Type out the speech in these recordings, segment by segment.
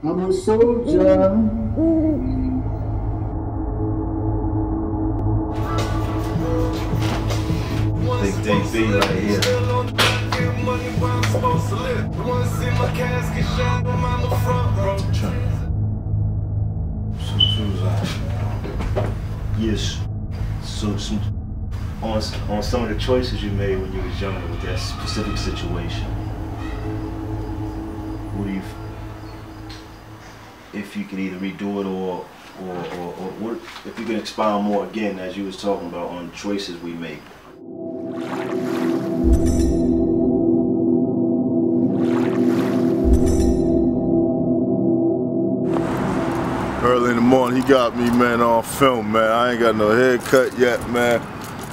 I'm a soldier. Big DB right here. Yes. So on some of the choices you made when you was younger with that specific situation, what do you, if you could either redo it or what, if you can expound more again as you was talking about on choices we make. Early in the morning, he got me, man, on film, man. I ain't got no haircut yet, man.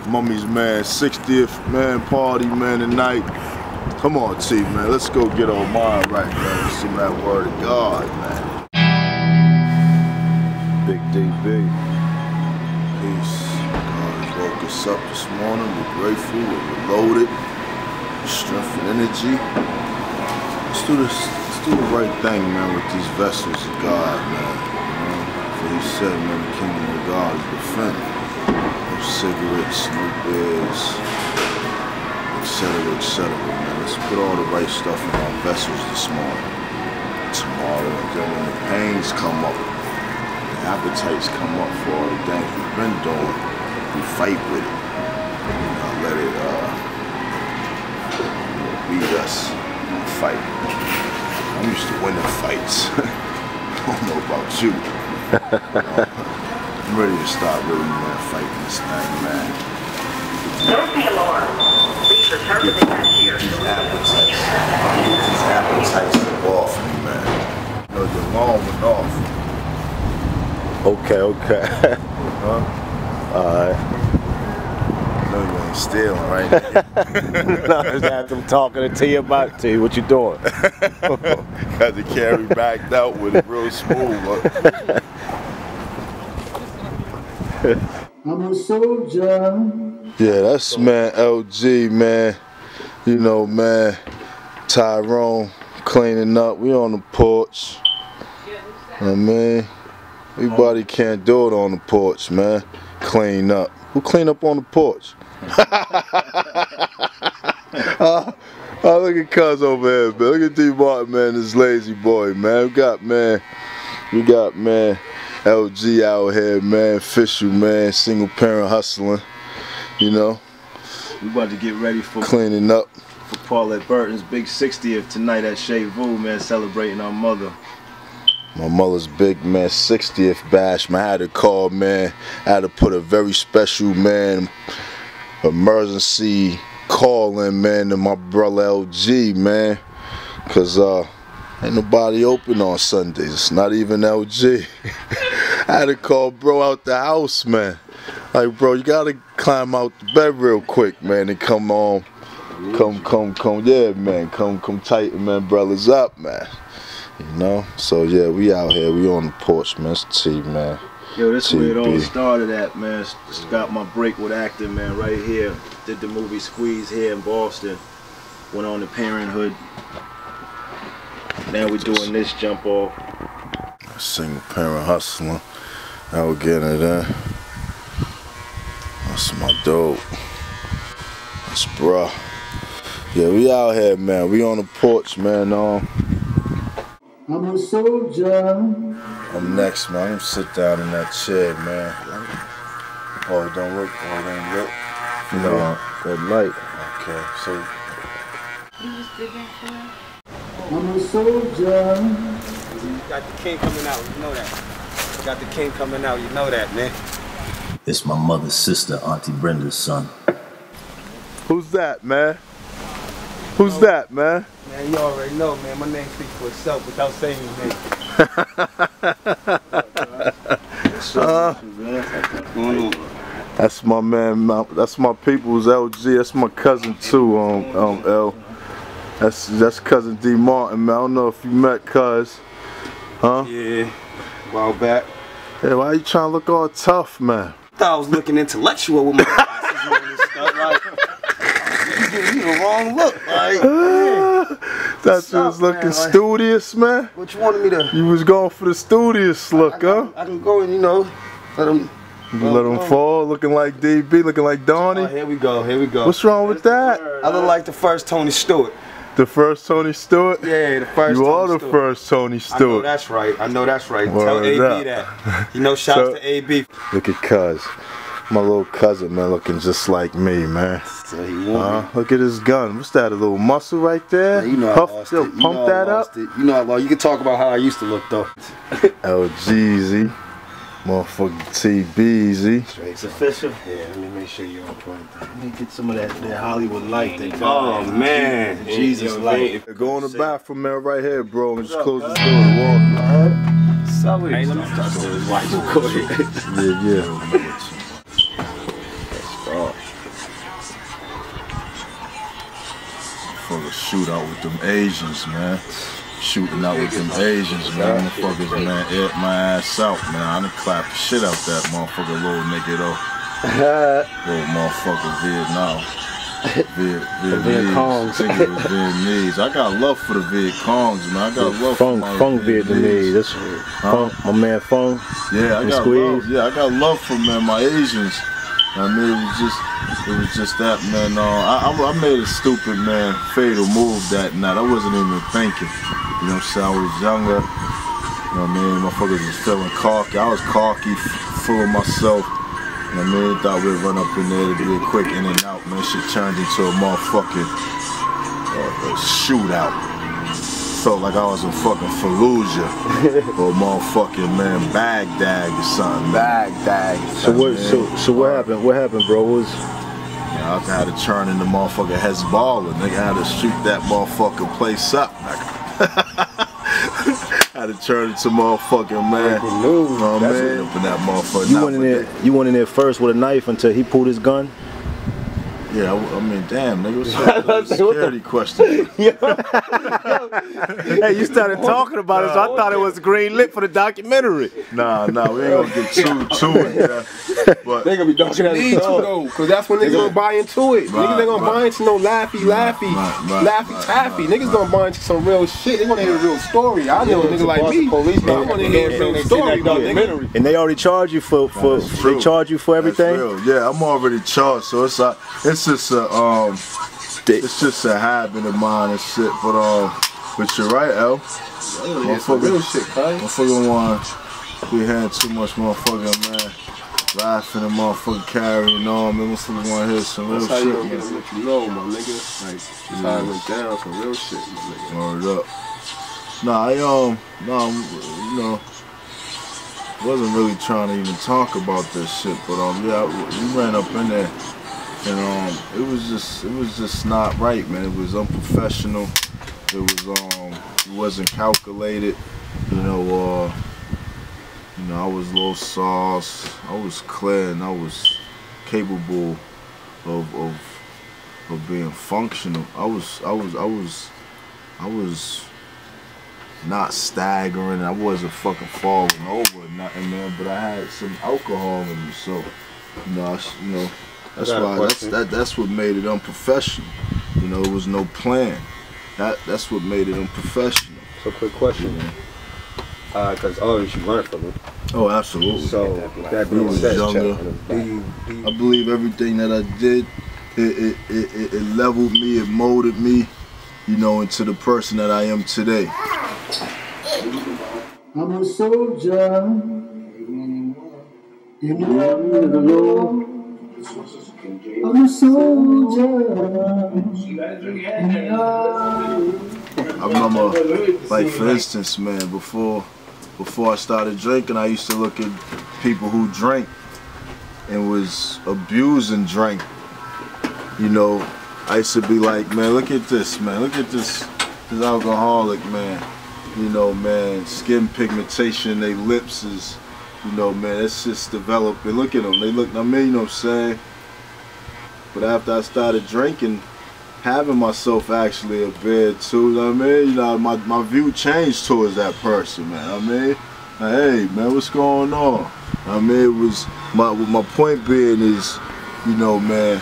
Mummy's, man, 60th, man, party, man, tonight. Come on, T, man, let's go get our mind right, man. Some of that word of God, man. Big DB. Peace. God has woke us up this morning. We're grateful, we're loaded. Strength and energy. Let's do this. Let's do the right thing, man, with these vessels of God, man. For he said, man, the kingdom of God is defended. No cigarettes, no beers, etc., man. Let's put all the right stuff in our vessels this morning. Tomorrow, and then when the pains come up, the appetites come up for all the things we've been doing, we fight with it. Let it beat us and fight. I'm used to winning fights. I don't know about you. I'm ready to start really, man, fighting this thing, man. Don't be alarmed. Please return to the cashier. These appetites off me, man. You know, the alarm went off. Okay. Alright. No, you ain't stealing, right? No, I just had them talking to you about what you doing. Got the carry backed out with it real smooth. I'm a soldier. Yeah, that's, man, LG, man. You know, man, Tyrone cleaning up. We on the porch. I mean, everybody can't do it on the porch, man. Clean up. Who clean up on the porch? Oh, look at Cuz over here, man. Look at D Martin, man, this lazy boy, man. We got LG out here, man, official, man, single parent hustling, you know. We about to get ready for cleaning up. For Paulette Burton's big 60th tonight at Chez Vous, man, celebrating our mother. My mother's big, man, 60th bash, man. I had to call, man. I had to put a very special, man, emergency call in, man, to my brother LG, man. Cause ain't nobody open on Sundays. It's not even LG. I had to call bro out the house, man. Like, bro, you gotta climb out the bed real quick, man, and come on. Yeah, man. Come tighten, man, brothers up, man. You know? So yeah, we out here, we on the porch, man. It's T, man. Yo, this is where it all started at, man. Just got my break with acting, man, right here. Did the movie Squeeze here in Boston. Went on to Parenthood. Now we're doing this jump off. Single parent hustling. Out getting it in. That's my dope. That's bruh. Yeah, we out here, man. We on the porch, man. I'm a soldier. I'm next, man. I'm gonna sit down in that chair, man. Oh, it don't look. No, that light. Okay, so. You just did that for him? I'm a soldier. You got the king coming out, you know that. You got the king coming out, you know that, man. It's my mother's sister, Auntie Brenda's son. Who's that, man? Who's that, man? Man, you already know, man. My name speaks for itself without saying his name. That's my man. That's my people's LG. That's my cousin too. L. That's cousin D Martin, man. I don't know if you met Cuz, huh? Yeah, a while back. Hey, why you trying to look all tough, man? I thought I was looking intellectual with my glasses on and stuff. Like, you giving me the wrong look. Like, Thought you was looking studious, man. What you wanted me to? You was going for the studious look, huh? I can go and, you know, let them. Let them fall, looking like DB, looking like Donnie. Oh, here we go, here we go. What's wrong with that? I look like the first Tony Stewart. The first Tony Stewart? Yeah, the first. You are the first Tony I know Stewart. that's right. I know that's right. Word Tell AB up. that. You know, shouts to AB. Look at Cuz. My little cousin, man, looking just like me, man. So he won. Look at his gun. What's that, a little muscle right there? Yeah, you know Puff, I lost still it. pump that up. You know I lost. You can talk about how I used to look though. LGZ. Motherfucking TBZ. It's official. Yeah, let me make sure you're on point. Let me get some of that Hollywood light. Oh man, Jesus light. Go in the bathroom, man, right here, bro, and just close the door and walk. Solid. Hey, let me start this white recording. Yeah. For the shootout with them Asians, man. Shooting out with them Asians, man. Motherfuckers, man, ate my ass out, man. I done clapped the shit out that motherfucker, little nigga, though. Little motherfucker, Vietnam. Vietnamese. I think it was Vietnamese. I got love for the Viet Congs, man. I got love for my Vietnamese. That's Fung, my man Fung. Yeah, I got love. Yeah, I got love for, man, my Asians. I mean, it was just that, man. I made a stupid, man, fatal move that night. I wasn't even thinking. You know what I'm saying? I was younger. You know what I mean? Motherfuckers was feeling cocky. I was cocky, full of myself. You know what I mean? Thought we'd run up in there to do a quick in and out, man. Shit turned into a motherfucking shootout. Felt like I was in fucking Fallujah or motherfucking, man, Baghdad or something. Baghdad. So what happened? What happened, bro? I had to turn into motherfucking Hezbollah. Nigga had to shoot that motherfucking place up. Had to turn into motherfucking, man. Oh man, open that motherfucker. You went in there first with a knife until he pulled his gun. Yeah, I mean, damn, nigga, what's a security question? Hey, you started talking about it, so I thought it was green lit for the documentary. Nah, we ain't gonna get too it, yeah. But they gonna be talking at each though, cause that's when niggas gonna buy into it. Niggas ain't gonna buy into no laffy taffy. Niggas gonna buy into some real shit. They wanna hear a real story. I know a nigga like me. I wanna hear a real story, nigga. And they already charged you for they charge you for everything? Yeah, I'm already charged, so it's just a habit of mine and shit. But you're right, L. Motherfucker want be having too much motherfucking, man, laughing and motherfucking carrying on. Man, motherfucker want to hear some real shit. That's how you gonna get them let you know, my nigga. Like, that's how it went down, some real shit, my nigga. Word up. Nah, you know, wasn't really trying to even talk about this shit, but yeah, we ran up in there. And it was just not right, man. It was unprofessional. It wasn't calculated. You know, I was low sauce. I was clear, and I was capable of being functional. I was not staggering. I wasn't fucking falling over or nothing, man. But I had some alcohol in me, so you know. That's what made it unprofessional. You know, it was no plan. That's what made it unprofessional. So quick question, man. Cause you learned from it. Oh, absolutely. So that being said, I believe everything that I did, it leveled me, it molded me, you know, into the person that I am today. I'm a soldier in the army of the Lord. I'm a soldier. I remember, like, for instance, man, before I started drinking, I used to look at people who drank and was abusing drink. You know, I used to be like, man, look at this, man. Look at this alcoholic, man. You know, man, skin pigmentation in their lips is, you know, man, it's just developing. Look at them. They look, I mean, you know what I'm saying? But after I started drinking, having myself actually a bed too, you know what I mean? You know, my view changed towards that person, man. I mean, like, hey, man, what's going on? I mean, it was, my point being is, you know, man,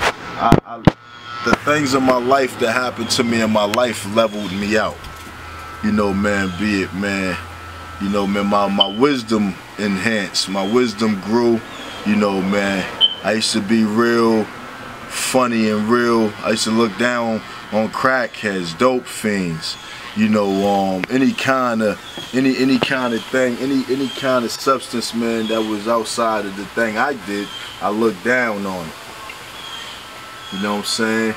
the things in my life that happened to me in my life leveled me out. you know, man, be it, man, you know, man, my wisdom enhanced, my wisdom grew, you know, man. I used to be real funny and real. I used to look down on crackheads, dope fiends, you know, any kind of thing, any kind of substance, man, that was outside of the thing I did, I looked down on it. You know what I'm saying?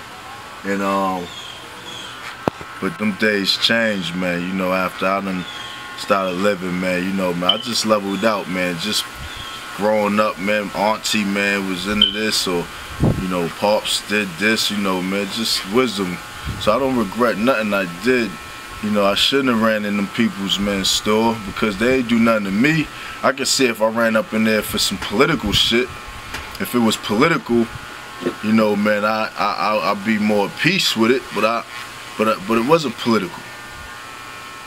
And but them days changed, man, you know, after I done started living, man, you know, man, I just leveled out, man, just growing up, man. Auntie, man, was into this, or, you know, Pops did this, you know, man, just wisdom. So I don't regret nothing I did. You know, I shouldn't have ran in them people's, man, store, because they ain't do nothing to me. I could see if I ran up in there for some political shit, if it was political, you know, man, I'd be more at peace with it, but it wasn't political.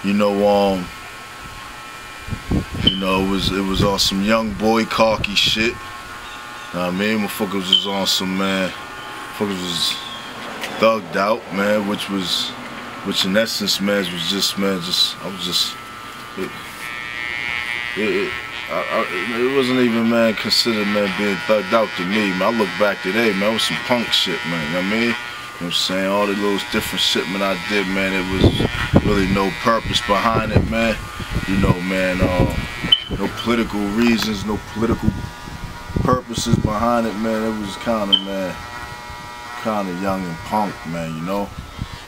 You know, it was on some young boy cocky shit. I mean, motherfuckers was on some, man, motherfuckers was thugged out, man, which in essence, man, was just, man, it wasn't even, man, considered, man, being thugged out to me, man. I look back today, man, it was some punk shit, man, you know what I mean? You know what I'm saying? All the little different shit, man, I did, man, it was really no purpose behind it, man. You know, man, no political reasons, no political purposes behind it, man. It was kind of young and punk, man, you know?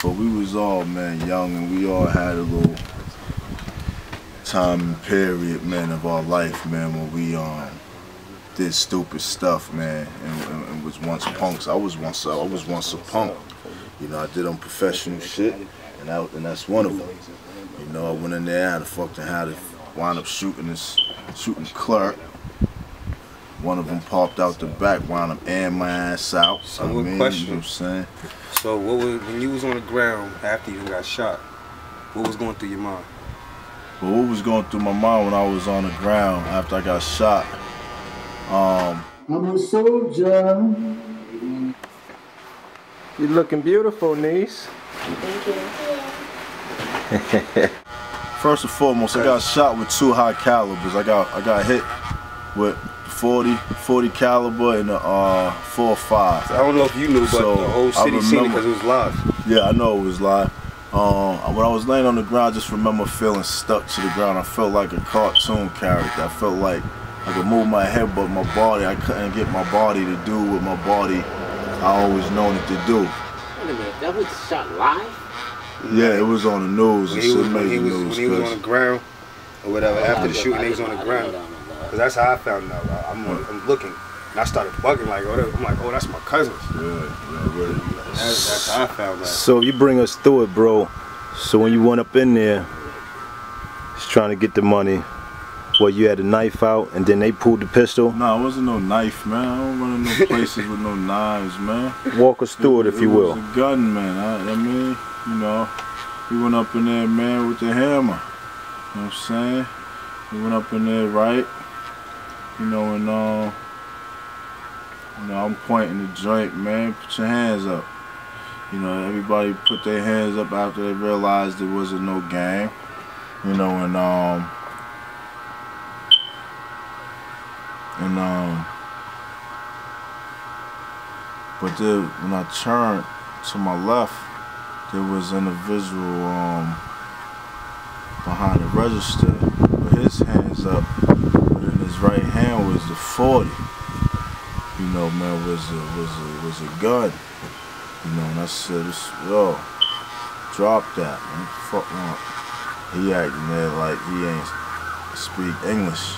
But we was all, man, young, and we all had a little time and period, man, of our life, man, when we did stupid stuff, man, and was once punks. I was once a punk. You know, I did unprofessional shit, and that's one of them. You know, I went in there, had to wind up shooting clerk. One of them popped out the back, wound up airing my ass out. So one question. You know what I'm saying? So when you was on the ground after you got shot, what was going through your mind? But what was going through my mind when I was on the ground after I got shot? I'm a soldier. You're looking beautiful, niece. Thank you. First and foremost, I got shot with 2 high calibers. I got hit with 40 caliber and a 4.5. I don't know if you knew, but So, the whole city seen it because it was live. Yeah, I know it was live. When I was laying on the ground, I just remember feeling stuck to the ground. I felt like a cartoon character. I felt like I could move my head, but my body, I couldn't get my body to do what my body I always known it to do. Wait a minute, that was shot live? Yeah, it was on the news. When he was on the ground or whatever, after the shooting, he was on the ground. Because that's how I found out. I'm looking, and I started bugging like, I'm like, oh, that's my cousins. Yeah, really. That's how I found out. So you bring us through it, bro. So when you went up in there, just trying to get the money, well, you had a knife out, and then they pulled the pistol? No, it wasn't no knife, man. I don't run in no places with no knives, man. Walk us through it, if you will. It was a gun, man. I mean, you know, we went up in there, man, with the hammer. You know what I'm saying? We went up in there, right? You know, and you know, I'm pointing the joint, man. Put your hands up. You know, everybody put their hands up after they realized there wasn't no game. You know, and but then when I turned to my left, there was an individual behind the register with his hands up, but in his right hand was the 40. You know, man, was a gun. You know, and I said, yo, drop that, man. Fuck on. He acting there like he ain't speak English.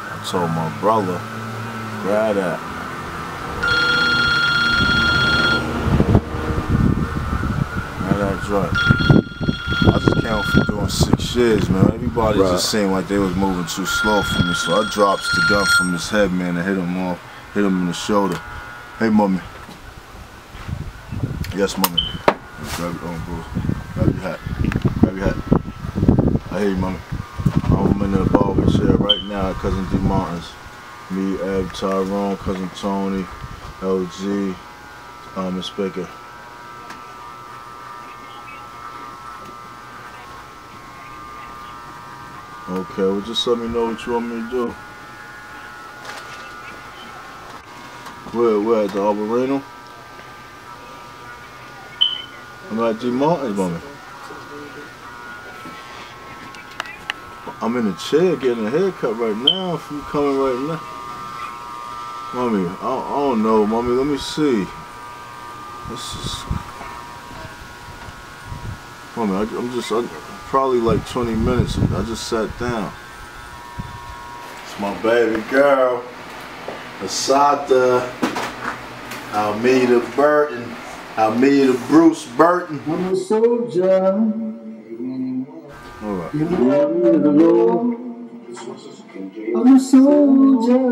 I told my brother, grab that. Grab that joint. I just came from doing 6 years, man. Everybody just seemed like they was moving too slow for me, so I dropped the gun from his head, man, and hit him in the shoulder. Hey, mommy. Yes, mommy. Grab your hat. Grab your hat. I hear you, mommy. I'm in the barber chair right now at Cousin D. Martin's. Me, Eb, Tyrone, Cousin Tony, LG, Miss Baker. Okay, well just let me know what you want me to do. Where at the Arboretum? I'm at G Martin's, mommy. I'm in the chair getting a haircut right now. If you coming right now, mommy, I don't know, mommy. Let me see. This is, mommy. I'm probably like 20 minutes. I just sat down. It's my baby girl, Asada. Almeida Burton. Almeida Bruce Burton. I'm a soldier. Alright. I'm a soldier.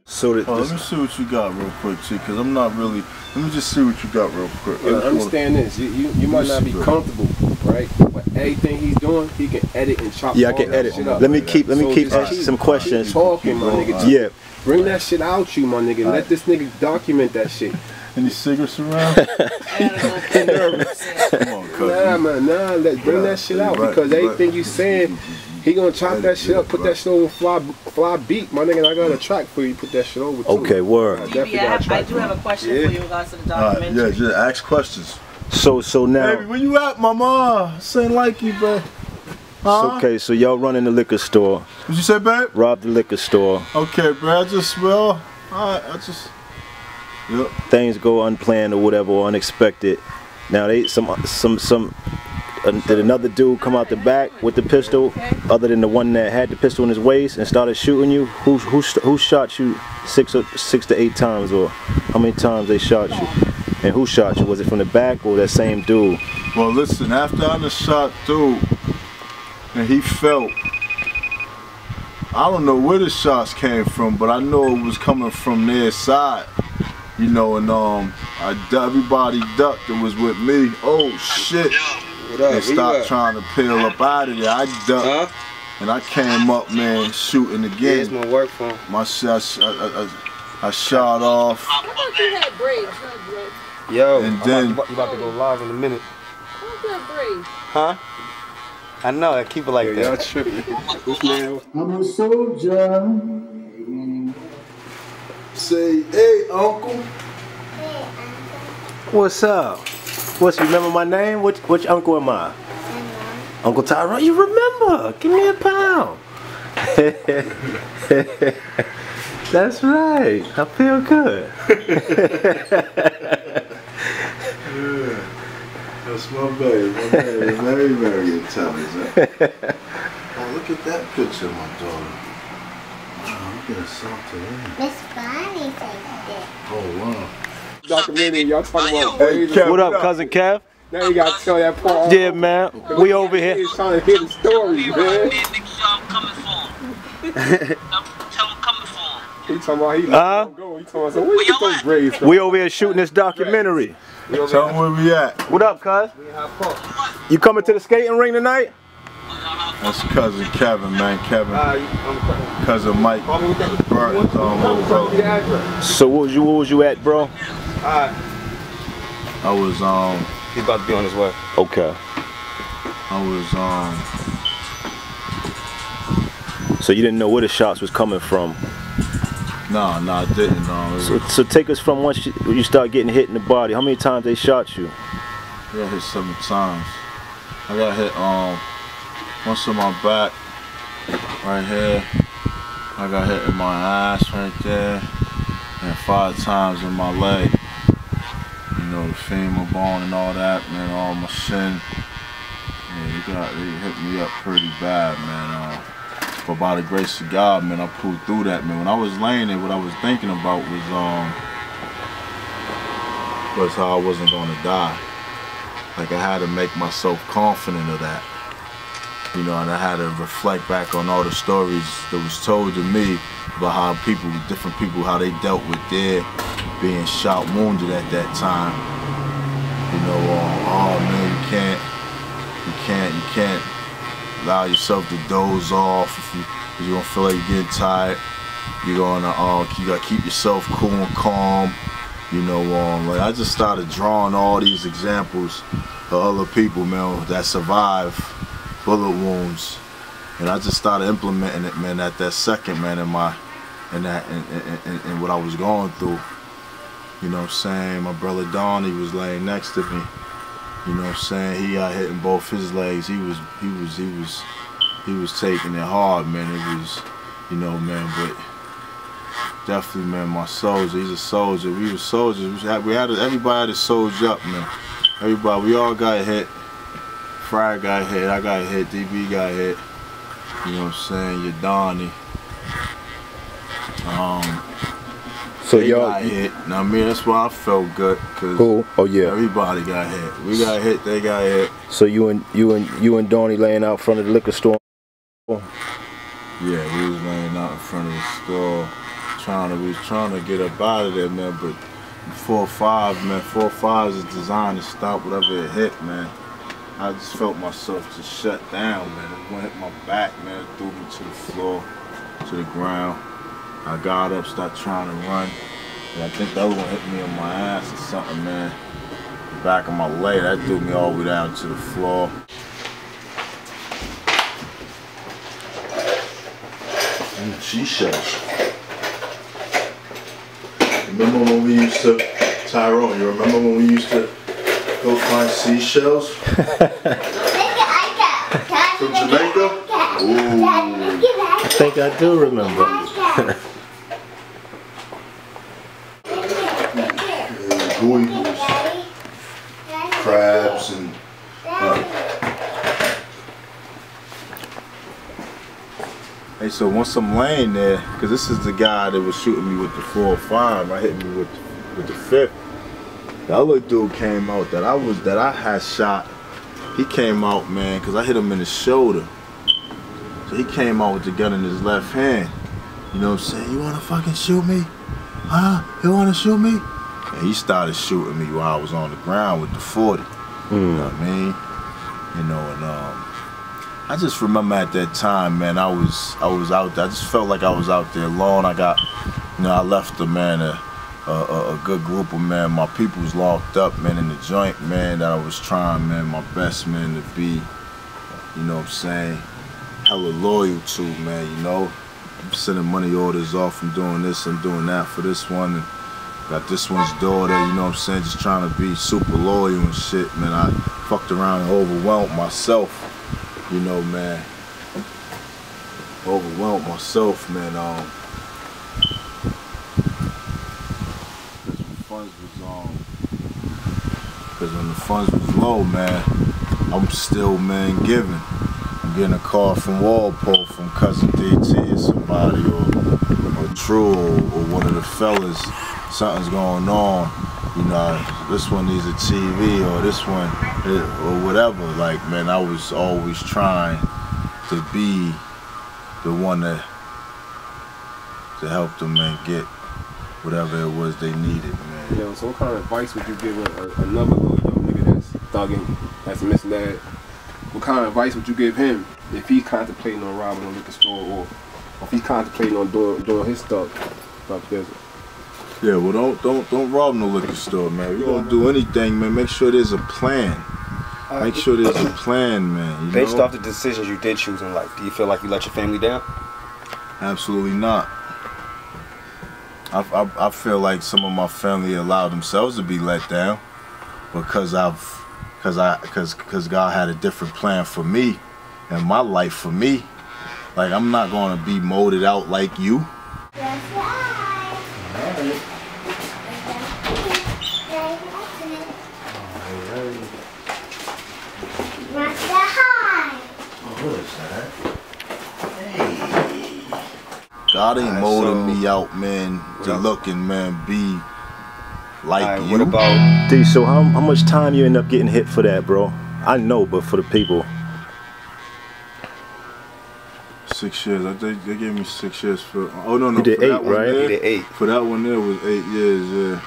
So let me see what you got real quick, T, because I'm not really. Let me just see what you got real quick. Yo, understand this. You might not be comfortable, right? But everything he's doing, he can edit and chop. yeah, I can edit. Let me keep asking some questions. Keep talking, my nigga. Yeah. Bring that shit out, you, my nigga. Let this nigga document that shit. Any cigarettes around? Nervous. Come on, cousin. Nah. Let's bring that shit out because everything you saying, he gonna chop that shit up, put that shit over fly beat, my nigga. And I got a track for you. Put that shit over. Okay, word. I do have a question for you in regards to the documentary. Yeah, just ask questions. So now. Baby, where you at, mama? Saying like you, babe. Huh? Okay, so y'all running the liquor store. What you say, babe? Rob the liquor store. Okay, bro. Yep. Things go unplanned or whatever, or unexpected. Now did another dude come out the back with the pistol, other than the one that had the pistol in his waist and started shooting you? Who shot you six to 8 times, or how many times they shot you? And who shot you? Was it from the back or that same dude? Well, listen. After I just shot dude, and he felt. I don't know where the shots came from, but I know it was coming from their side. You know, and everybody ducked that was with me. Oh shit! They stopped trying to peel up out of there. I ducked, and I came up, man, shooting again. Here's my work phone. My shot, I shot off. I thought you had braids, not dreads. Yo, and then you about to go live in a minute. I thought you had braids. Huh? I know. I keep it like that. Y'all tripping. This man. I'm a soldier. say, hey, uncle. What's up? Remember my name? Which uncle am I? Uncle Tyrone. You remember? Give me a pound. That's right. I feel good. That's my baby. My baby is very, very intelligent. Oh, look at that picture of my daughter. Wow, look at something. Miss Bonnie said this. Oh, wow. Documentary, y'all talking about braids. What up, cousin Kev? Now you gotta tell that part. Yeah, man. We over here. He's trying to hear the story, man. He talking about he go. He talking about, so where you get those braids from? We over here shooting this documentary. Tell them where we at. What up, cuz? You coming to the skating ring tonight? That's cousin Kevin, man. Kevin. Cousin Mike. Burton's little brother. So what was you at, bro? I was He's about to be on his way. Okay. I was So you didn't know where the shots was coming from? No, I didn't. So take us from once you start getting hit in the body. How many times they shot you? I got hit 7 times. I got hit once in my back, right here. I got hit in my ass right there, and 5 times in my leg. You know, the femur bone and all that, man, all my shin. Yeah, they hit me up pretty bad, man. But by the grace of God, man, I pulled through that, man. When I was laying there, what I was thinking about was how I wasn't gonna die. Like, I had to make myself confident of that. You know, and I had to reflect back on all the stories that was told to me about how different people, how they dealt with their being shot, wounded at that time. You know, oh man, you can't allow yourself to doze off if you don't feel like you're getting tired. You're gonna, you gotta keep yourself cool and calm. You know, like I just started drawing all these examples of other people, man, that survive bullet wounds And I just started implementing it, man, at that second, man, in what I was going through. You know what I'm saying? My brother Don, he was laying next to me. You know what I'm saying? He got hit in both his legs. He was taking it hard, man. It was, you know, man, but definitely, man, my soldier. He's a soldier. We were soldiers. Everybody had to soldier up, man. Everybody, we all got hit. Fry got hit. I got hit. DB got hit. You know what I'm saying? Your Donnie. So y'all got hit. Now, I mean, that's why I felt good, cause oh yeah, everybody got hit. We got hit. They got hit. So you and Donnie laying out front of the liquor store. Yeah, we was laying out in front of the store, we was trying to get up out of there, man. But 4-5, man, 4-5 is designed to stop whatever it hit, man. I just felt myself just shut down, man. It went hit my back, man. It threw me to the floor, to the ground. I got up, started trying to run. And I think the other one hit me on my ass or something, man. The back of my leg, that threw me all the way down to the floor. Seashells. Remember when we used to, Tyrone, you remember when we used to go find seashells? From Jamaica? Ooh. I think I do remember. Crabs and hey, so once I'm laying there, because this is the guy that was shooting me with the 4-5, I hit me with the 5th. The other dude came out that I had shot. He came out, man, because I hit him in the shoulder. So he came out with the gun in his left hand. You know what I'm saying? You wanna fucking shoot me? Huh? You wanna shoot me? And he started shooting me while I was on the ground with the 40. You know what I mean? You know, and I just remember at that time, man, I was out there. I just felt like I was out there alone. I left a good group of, man, my people was locked up, man, in the joint, man, that I was trying, man, my best, man, to be, you know what I'm saying, hella loyal to, man, you know. I'm sending money orders off, I'm doing this, I'm doing that for this one, and got this one's daughter, you know what I'm saying, just trying to be super loyal and shit, man. I fucked around and overwhelmed myself, you know, man. Overwhelmed myself, man. Because when the funds was low, man, I'm still, man, giving. I'm getting a call from Walpole, from Cousin DT or somebody, or True, or one of the fellas. Something's going on, you know, this one needs a TV, or this one, or whatever. Like, man, I was always trying to be the one to help them, man, get whatever it was they needed, man. Yo, so what kind of advice would you give another little young nigga that's thugging, that's misled? What kind of advice would you give him if he's contemplating on robbing a liquor store, or if he's contemplating on doing his stuff business? Yeah, well, don't rob no liquor store, man. If you're gonna do anything, man, make sure there's a plan. Make sure there's a plan, man. Based off the decisions you did choose in life, do you feel like you let your family down? Absolutely not. I feel like some of my family allowed themselves to be let down because God had a different plan for me and my life for me. Like, I'm not gonna be molded out like you. God ain't molding me out, man, to look and, man, be like you. What about D, so how much time you end up getting hit for that, bro? I know, but for the people. 6 years. I think they gave me 6 years for. Oh no, you did for 8, that right? You did 8. For that one there was 8 years. Yeah.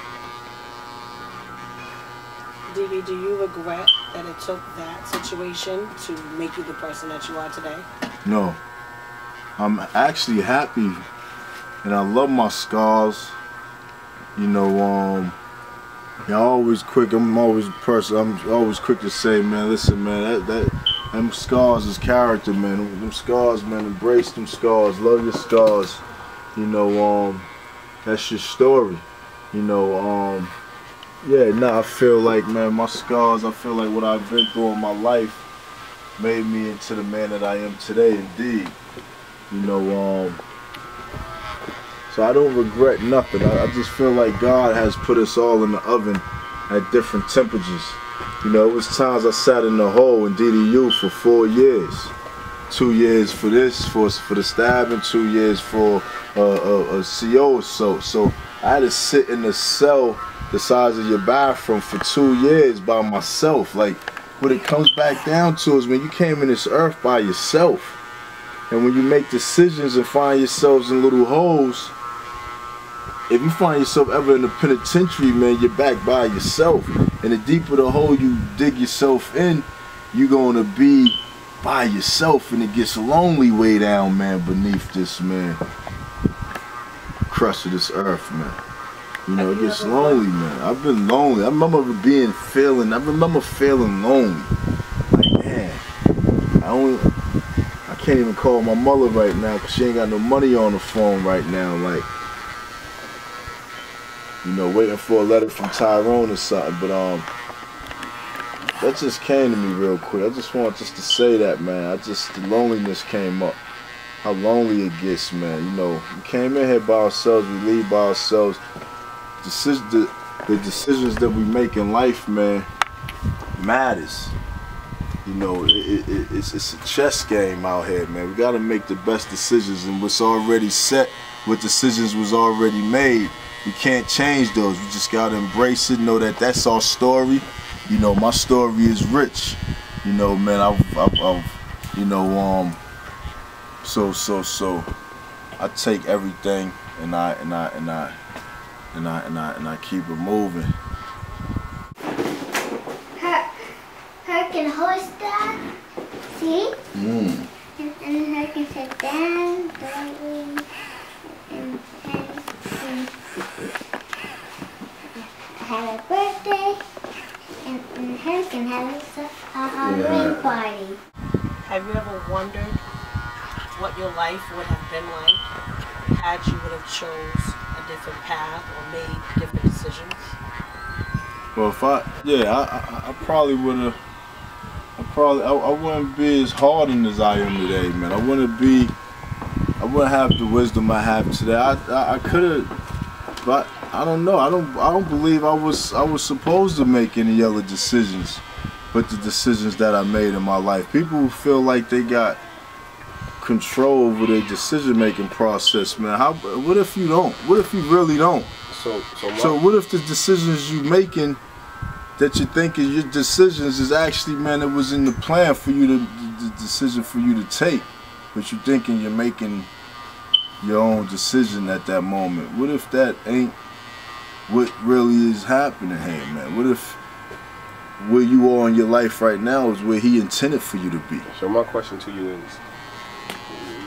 DB, do you regret that it took that situation to make you the person that you are today? No. I'm actually happy, and I love my scars. You know, I'm always quick. I'm always a person. I'm always quick to say, man, listen, man, Them scars is character, man. Them scars, man. Embrace them scars. Love your scars. You know, that's your story. You know, yeah, nah, I feel like, man, my scars, I feel like what I've been through in my life made me into the man that I am today, indeed. You know, so I don't regret nothing. I just feel like God has put us all in the oven at different temperatures. You know, it was times I sat in the hole in DDU for 4 years. 2 years for this, for the stabbing, 2 years for a CO assault. So I had to sit in the cell the size of your bathroom for 2 years by myself. Like, what it comes back down to is when you came in this earth by yourself. And when you make decisions and find yourselves in little holes, if you find yourself ever in the penitentiary, man, you're back by yourself. And the deeper the hole you dig yourself in, you're gonna be by yourself, and it gets lonely way down, man, beneath this, man, crust of this earth, man. You know, it gets lonely, man. I've been lonely. I remember feeling lonely. Like, man, I can't even call my mother right now because she ain't got no money on the phone right now. Like, you know, waiting for a letter from Tyrone or something. But that just came to me real quick. I just want just to say that, man. The loneliness came up. How lonely it gets, man. You know, we came in here by ourselves, we leave by ourselves. The decisions that we make in life, man, matters. You know, it's a chess game out here, man. We gotta make the best decisions, and what's already set, what decisions was already made, we can't change those. We just gotta embrace it, know that that's our story. You know, my story is rich. You know, man, you know, so I take everything and I keep it moving. Her can host that. See? And her can sit down, and have a birthday, and her can have a Halloween party. Have you ever wondered what your life would have been like had you would have chose a different path or made different decisions? Well, I probably would have. I wouldn't be as hardened as I am today, man. I wouldn't have the wisdom I have today. I could have, but I don't know. I don't believe I was supposed to make any other decisions, but the decisions that I made in my life. People who feel like they got control over their decision-making process, man. What if you don't? What if you really don't? So what if the decisions you making that you're thinking your decisions is actually, man, it was in the plan for you to, the decision for you to take, but you're thinking you're making your own decision at that moment. What if that ain't what really is happening here, man? What if where you are in your life right now is where he intended for you to be? So my question to you is,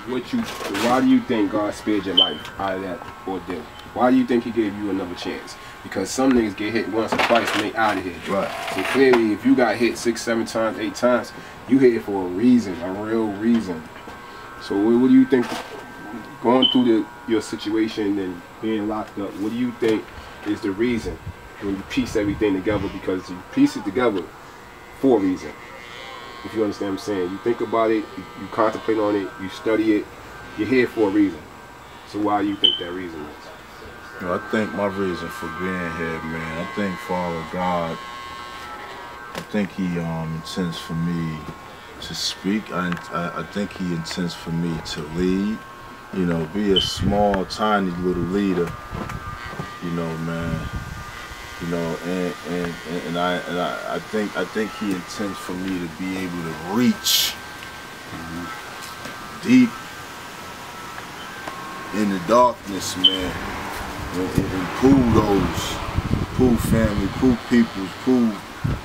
why do you think God spared your life out of that ordeal? Why do you think he gave you another chance? Because some niggas get hit once or twice and they out of here. Right. So clearly, if you got hit 6, 7 times, 8 times, you hit it for a reason, a real reason. So what do you think, going through your situation and being locked up, what do you think is the reason when you piece everything together? Because you piece it together for a reason. If you understand what I'm saying. You think about it, you contemplate on it, you study it, you're here for a reason. So why do you think that reason is? You know, I think my reason for being here, man, I think Father God, I think he intends for me to speak. I think he intends for me to lead, you know, be a small, tiny little leader, you know, man. You know, and I think he intends for me to be able to reach deep in the darkness, man, and pull family, pull people, pull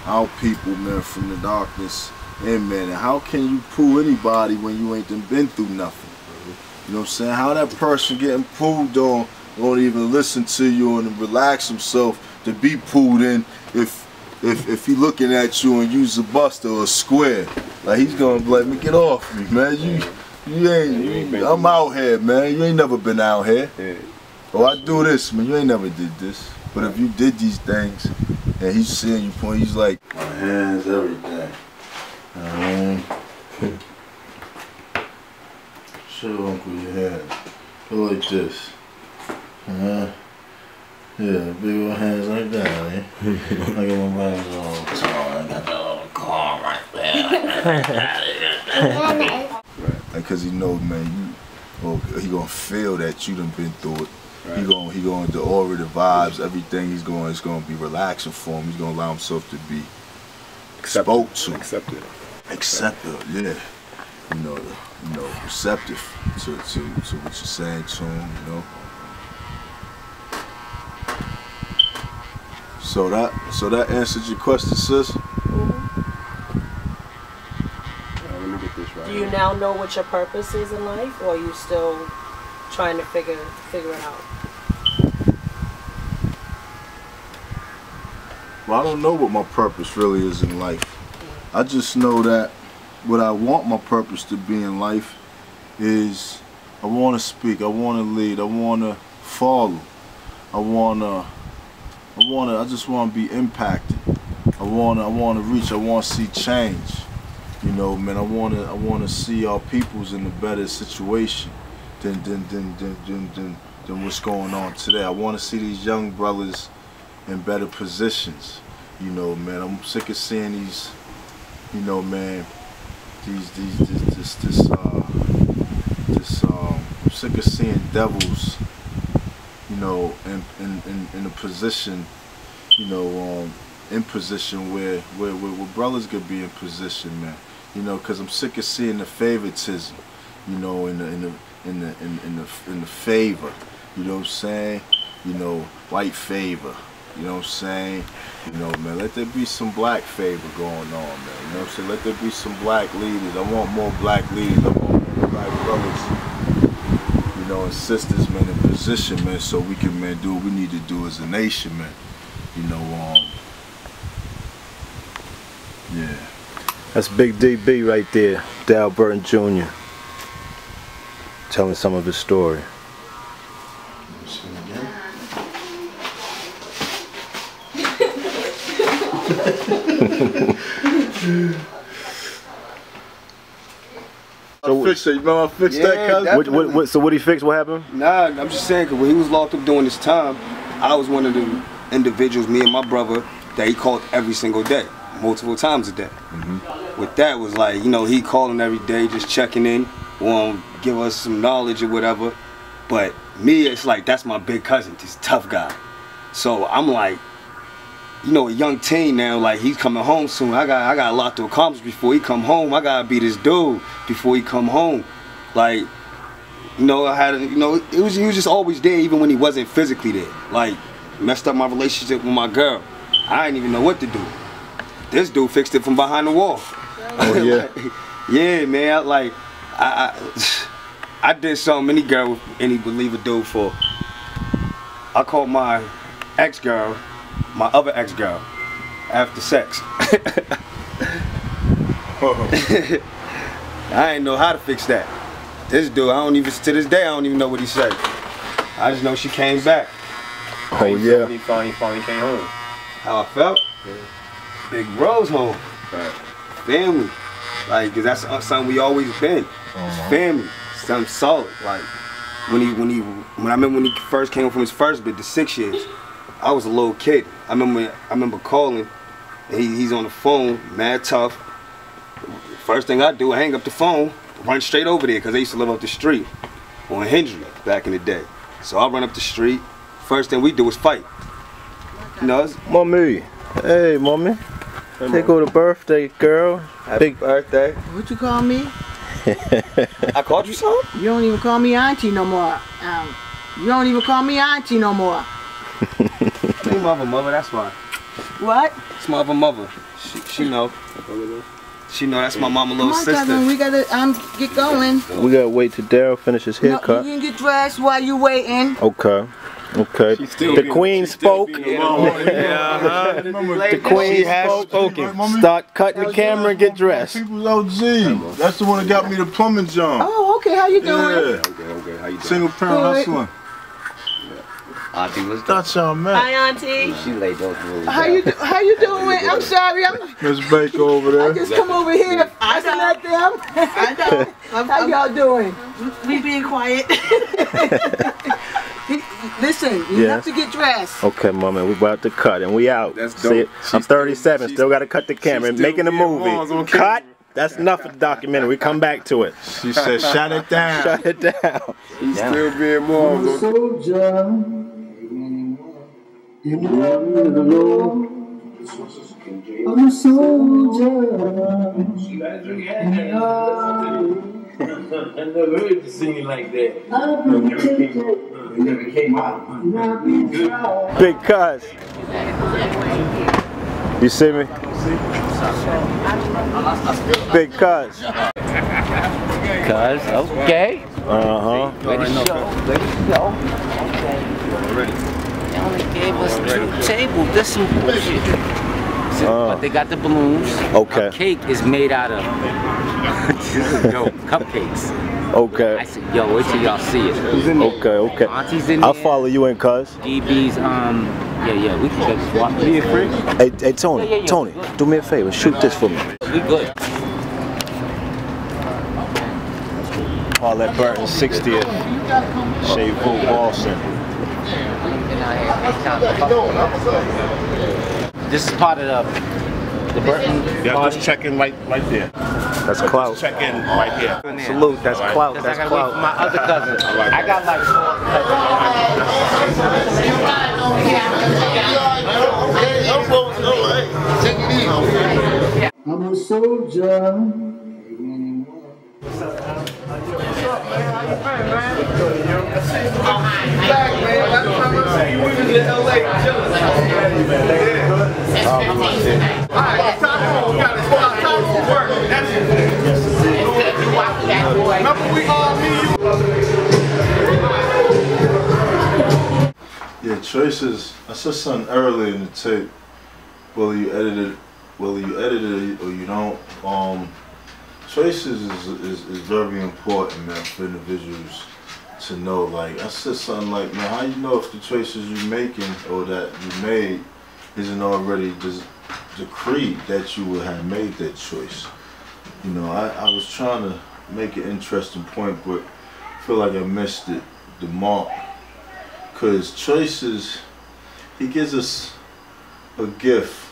our people, man, from the darkness. And man, how can you pull anybody when you ain't been through nothing? You know what I'm saying? How that person getting pulled on won't even listen to you and relax himself to be pulled in if he looking at you and use a buster or a square. Like he's gonna let me get off me, man. You ain't. I'm out here, man. You ain't never been out here. Yeah. Oh, I do this, man. You ain't never did this. But if you did these things, and he's seeing you point, he's like, my hands, everything. Show Uncle your hands. Go like this. Yeah, big old hands like that, eh? I got my hands all tall. I got that little car right there. Like, cause he knows, man, he gonna feel that you done been through it. Right. He going the aura, the vibes, everything. It's gonna be relaxing for him. He's gonna allow himself to be spoke to, accepted, yeah. You know, receptive to what you're saying to him. You know. So that answers your question, sis. Let me get this right. Do you now know what your purpose is in life, or are you still trying to figure it out? Well, I don't know what my purpose really is in life. I just know that what I want my purpose to be in life is I want to speak, I want to lead, I want to follow, I just want to be impacted. I want to reach, I want to see change. You know, man, I want to see our peoples in a better situation than what's going on today. I want to see these young brothers in better positions. You know, man, I'm sick of seeing these, you know, man, I'm sick of seeing devils, you know, in a position, you know, in position where brothers could be in position, man. You know, cause I'm sick of seeing the favoritism, you know, in the favor. You know what I'm saying? You know, white favor. You know what I'm saying? You know, man, let there be some black favor going on, man. You know what I'm saying? Let there be some black leaders. I want more black leaders. I want more black brothers, you know, and sisters, man, in position, man, so we can, man, do what we need to do as a nation, man. You know, yeah. That's Big DB right there, Dal Burton Jr. telling some of his story. I fixed it. You remember I fixed that, cousin? So what he fixed? What happened? Nah, I'm just saying, cause when he was locked up during this time, I was one of the individuals, me and my brother, that he called every single day, multiple times a day. With that was like, you know, he calling every day, just checking in, want to give us some knowledge or whatever. But me, it's like, that's my big cousin, this tough guy. So I'm like, you know, a young teen now, like he's coming home soon. I got a lot to accomplish before he come home. I gotta be this dude before he come home. Like, you know, he was just always there even when he wasn't physically there. Like, messed up my relationship with my girl. I didn't even know what to do. This dude fixed it from behind the wall. Oh yeah. Yeah, man. I did something any girl, any believer do for. I called my ex-girl, my other ex-girl, after sex. I ain't know how to fix that. This dude, to this day, I don't even know what he said. I just know she came back. Oh yeah. He finally came home. How I felt? Yeah. Big Rose home. Right. Family. Like, cause that's something we always been. Family. Something solid. Like, when I remember when he first came home from his first bid, the 6 years, I was a little kid. I remember calling, and he's on the phone, mad tough. First thing I do, I hang up the phone, run straight over there, because I used to live up the street on Hendry back in the day. So I run up the street. First thing we do is fight. You know, Mommy. Hey, mommy. Hey, go to birthday, girl. Happy birthday. What you call me? I called you something? You don't even call me auntie no more. You don't even call me auntie no more. You mother, that's why. What? It's my other mother. She know. She know that's my mama little sister. Cousin, we gotta get going. We gotta wait till Daryl finish his haircut. No, you can get dressed while you waiting. Okay. Okay. The Queen spoke. The Queen has spoken. Start cutting the camera and get dressed. People's OG. That's the one that got me the plumbing job. Oh, okay. How you doing? Yeah. Okay. How you doing? Single parent hustling. Auntie, what's That's y'all, man. Hi, Auntie. She laid those rules. How you doing? I'm sorry. Miss Baker over there. I just come over here. I at them. I know. How y'all doing? We being quiet. Listen, you have to get dressed. Okay, mama, we about to cut and we out. That's See, dope. I'm 37, still got to cut the camera. Making a movie. Cut. That's enough of the documentary. We come back to it. She said, shut it down. Shut it down. He's still being more. I'm a soldier. In the army of the Lord. I'm a soldier. In the army. I never heard you singing like that. I've been protected. It never came out. Big cuz. You see me? Big cuz. Cuz, okay. Uh-huh. Ready to show. Okay. They only gave us 2 tables. That's some bullshit. But they got the balloons. Okay. A cake is made out of this is dope. Cupcakes. Okay. I said, yo, wait till y'all see it. Okay. Auntie's in I'll there. follow you in, cuz. DB's, yeah, we can go swap. Be free. Hey, Tony, Tony, do me a favor. Shoot this for me. We good. All that Burton 60th. Shave Boo Boston. This is part of the Burton. Yeah, just check in right there. That's clout. Check in right here. Salute, that's clout, that's clout. My other cousins. I got like 4 I'm a soldier. Yeah, choices. I said something earlier in the tape. Whether you edit it or you don't. Choices is very important, man, for individuals to know. Like I said something like, man, how you know if the choices you're making or that you made isn't already decreed that you would have made that choice. You know, I was trying to make an interesting point, but I feel like I missed the mark. Because choices, he gives us a gift,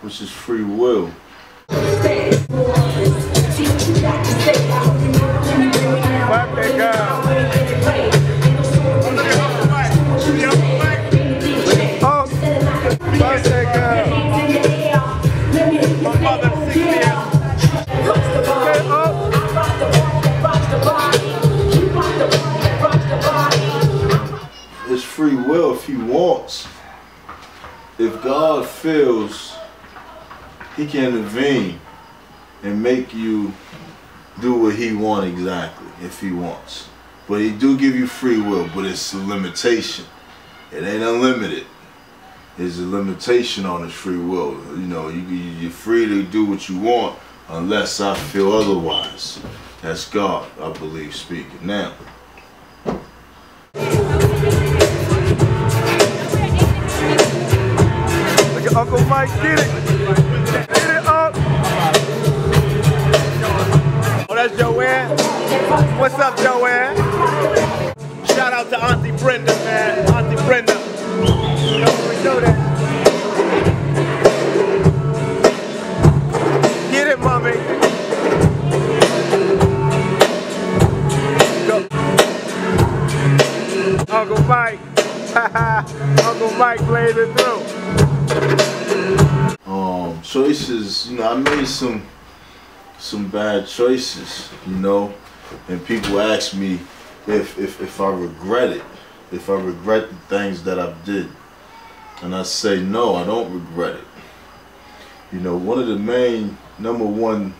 which is free will. It's free will if he wants. If God feels he can intervene and make you do what he wants exactly, if he wants. But he do give you free will, but it's a limitation. It ain't unlimited. There's a limitation on his free will. You know, you're free to do what you want unless I feel otherwise. That's God, I believe, speaking. Now, look at Uncle Mike, get it. Get it up. Oh, that's Joanne. What's up, Joanne? Shout out to Auntie Brenda, man. Auntie Brenda. You know that. Get it, mommy. Go. Uncle Mike. Uncle Mike played it through. choices, you know, I made some bad choices, you know, and people ask me if I regret it, if I regret the things that I did, and I say no, I don't regret it. You know, one of the main #1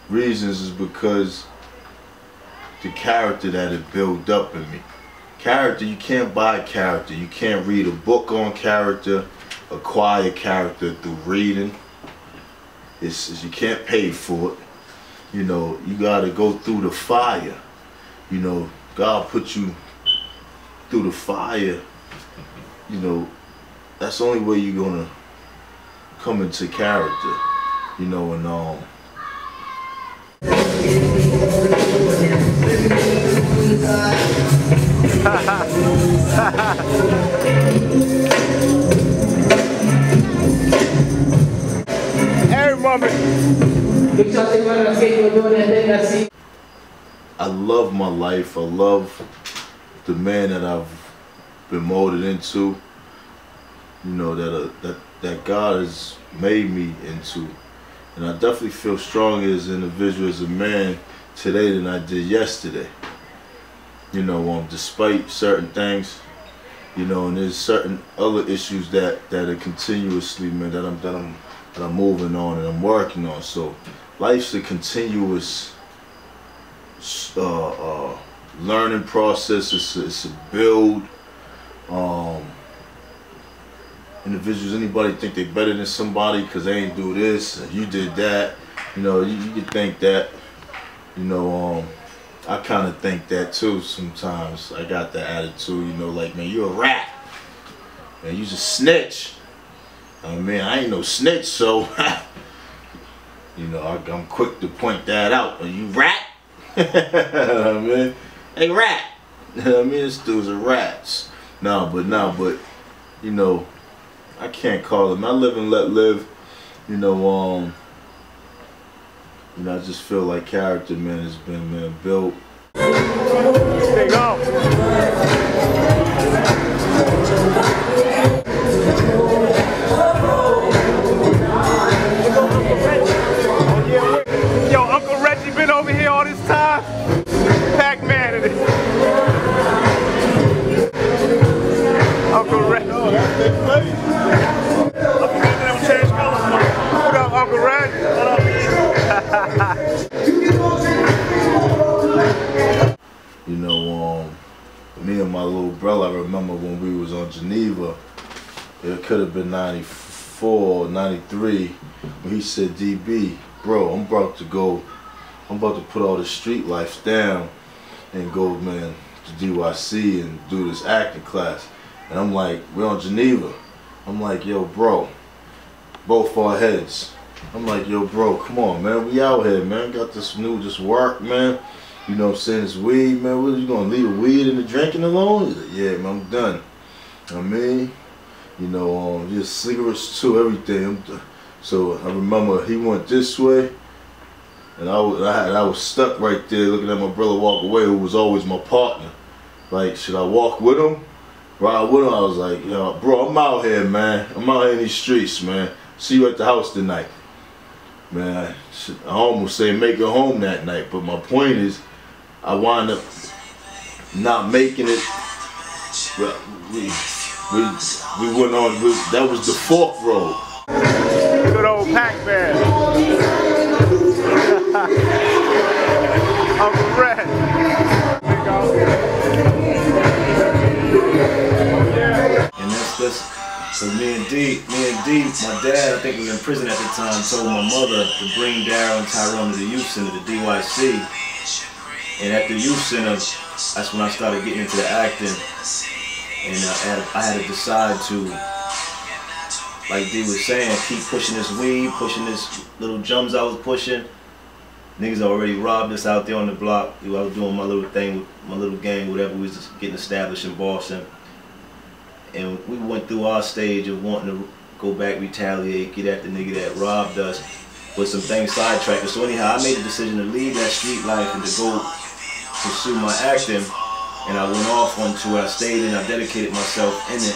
reasons is because the character that it built up in me. character, you can't buy character. You can't read a book on character, acquire character through reading. You can't pay for it. You know, you gotta go through the fire. You know, God put you through the fire. You know, that's the only way you're gonna come into character. You know, and I love my life. I love the man that I've been molded into. You know, that God has made me into. And I definitely feel stronger as an individual, as a man today than I did yesterday. You know, despite certain things, you know, and there's certain other issues that are continuously, man, that I'm moving on and I'm working on. So life's a continuous learning process. It's a build. Individuals, anybody think they better than somebody because they ain't do this and you did that. You know, you could think that. You know, I kind of think that too sometimes. I got the attitude, you know, like, man, you a rat. Man, you's a snitch. I mean, I ain't no snitch, so, you know, I'm quick to point that out. Are you rat? You know what I mean? Hey, rat. You know what I mean? This dude's a rat. No, but, you know, I can't call him. I live and let live. You know, I just feel like character, man, has been, man, built. Stay go. Yo, Uncle Reggie been over here all this time. Pac-Man in it. Uncle Reggie. Oh, that's big place. What up, Uncle Reg? You know, me and my little brother, I remember when we was on Geneva, it could have been 94, 93, when he said, DB, bro, I'm about to put all the street life down and go, man, to DYC and do this acting class. And I'm like, we're on Geneva. I'm like, yo, bro, both our heads. I'm like, yo, bro, come on, man, we out here, man. Got this new, just work, man. You know what I'm saying? It's weed, man. What, you gonna leave the weed and the drinking alone? He's like, yeah, man, I'm done. I mean, you know, just cigarettes too, everything. So I remember he went this way, and I was stuck right there looking at my brother walk away, who was always my partner. Like, should I walk with him? Ride with him? I was like, yo, bro, I'm out here, man. I'm out here in these streets, man. See you at the house tonight. Man, I almost say make it home that night, but my point is, I wound up not making it. Well, we went on. That was the Fork Road. Good old Pac-Man. Uncle Red. And that's so me and D, my dad, I think was in prison at the time, told my mother to bring Daryl and Tyrone to the youth center, the DYC. And at the youth center, that's when I started getting into the acting. And I had to decide to, like D was saying, keep pushing this weed, pushing this little jumps I was pushing. Niggas already robbed us out there on the block. I was doing my little thing, my little gang, whatever. We was just getting established in Boston. And we went through our stage of wanting to go back, retaliate, get at the nigga that robbed us, but some things sidetracked us. So anyhow, I made the decision to leave that street life and to go pursue my acting. And I went off onto it. I stayed in, I dedicated myself in it,